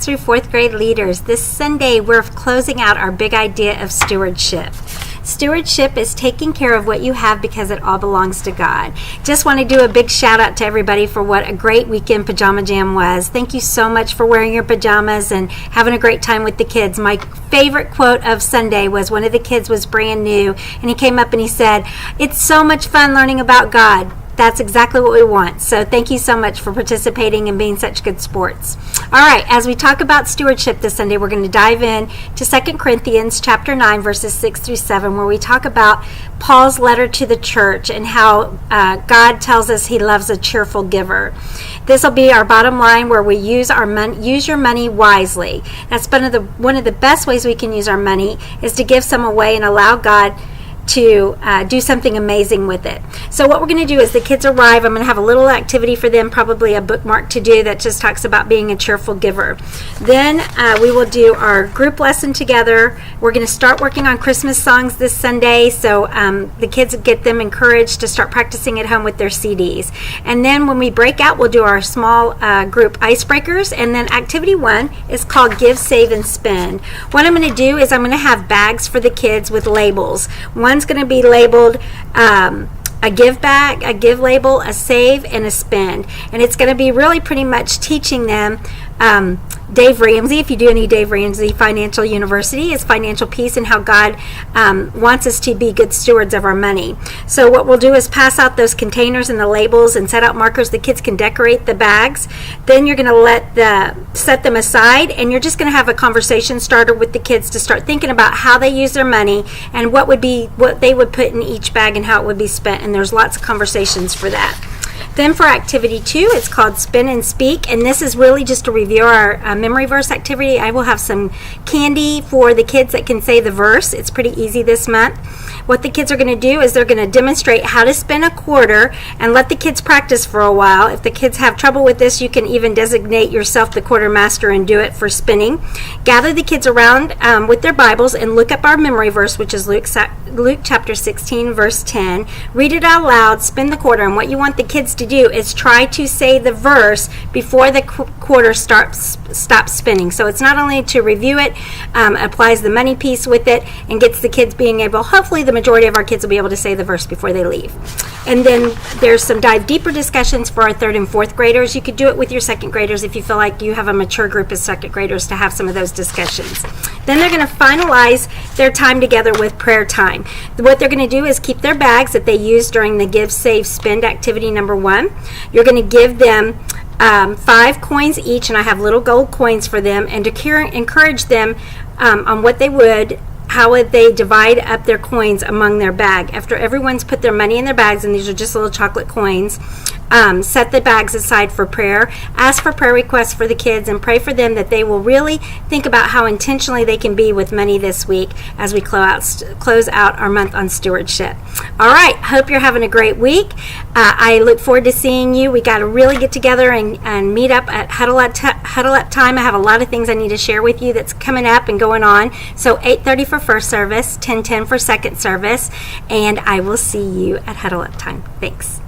through 4th grade leaders. This Sunday, we're closing out our big idea of stewardship. Stewardship is taking care of what you have because it all belongs to God. Just want to do a big shout out to everybody for what a great weekend Pajama Jam was. Thank you so much for wearing your pajamas and having a great time with the kids. My favorite quote of Sunday was one of the kids was brand new, and he came up and he said, "It's so much fun learning about God." That's exactly what we want. So thank you so much for participating and being such good sports. All right, as we talk about stewardship this Sunday, we're going to dive in to 2 Corinthians chapter 9, verses 6 through 7, where we talk about Paul's letter to the church and how God tells us he loves a cheerful giver. This will be our bottom line, where we use your money wisely. That's one of the best ways we can use our money is to give some away and allow God to do something amazing with it. So what we're going to do is the kids arrive. I'm going to have a little activity for them, probably a bookmark to do that just talks about being a cheerful giver. Then we will do our group lesson together. We're going to start working on Christmas songs this Sunday, so the kids get them encouraged to start practicing at home with their CDs. And then when we break out, we'll do our small group icebreakers. And then activity 1 is called Give, Save, and Spend. What I'm going to do is I'm going to have bags for the kids with labels. One's going to be labeled a give bag, a give label, a save, and a spend. And it's going to be really pretty much teaching them Dave Ramsey, if you do any Dave Ramsey Financial University, is financial peace and how God wants us to be good stewards of our money. So what we'll do is pass out those containers and the labels and set out markers. The kids can decorate the bags. Then you're going to set them aside, and you're just going to have a conversation starter with the kids to start thinking about how they use their money and what they would put in each bag and how it would be spent. And there's lots of conversations for that. Then for activity 2, it's called Spin and Speak, and this is really just to review our memory verse activity. I will have some candy for the kids that can say the verse. It's pretty easy this month. What the kids are going to do is they're going to demonstrate how to spin a quarter and let the kids practice for a while. If the kids have trouble with this, you can even designate yourself the quartermaster and do it for spinning. Gather the kids around with their Bibles and look up our memory verse, which is Luke chapter 16, verse 10. Read it out loud, spin the quarter, and what you want the kids to do is try to say the verse before the quarter stops spinning. So it's not only to review it, applies the money piece with it, and gets the kids being able, hopefully the majority of our kids will be able to say the verse before they leave. And then there's some dive deeper discussions for our 3rd and 4th graders. You could do it with your 2nd graders if you feel like you have a mature group of 2nd graders to have some of those discussions. Then they're going to finalize their time together with prayer time. What they're going to do is keep their bags that they use during the Give, Save, Spend activity number 1. You're going to give them 5 coins each, and I have little gold coins for them, and to encourage them on how would they divide up their coins among their bag. After everyone's put their money in their bags, and these are just little chocolate coins, set the bags aside for prayer. Ask for prayer requests for the kids and pray for them that they will really think about how intentionally they can be with money this week as we close out our month on stewardship. All right, hope you're having a great week. I look forward to seeing you. We got to really get together and meet up at Huddle Up time. I have a lot of things I need to share with you that's coming up and going on. So 8:30 for first service, 10:10 for second service, and I will see you at Huddle Up time. Thanks.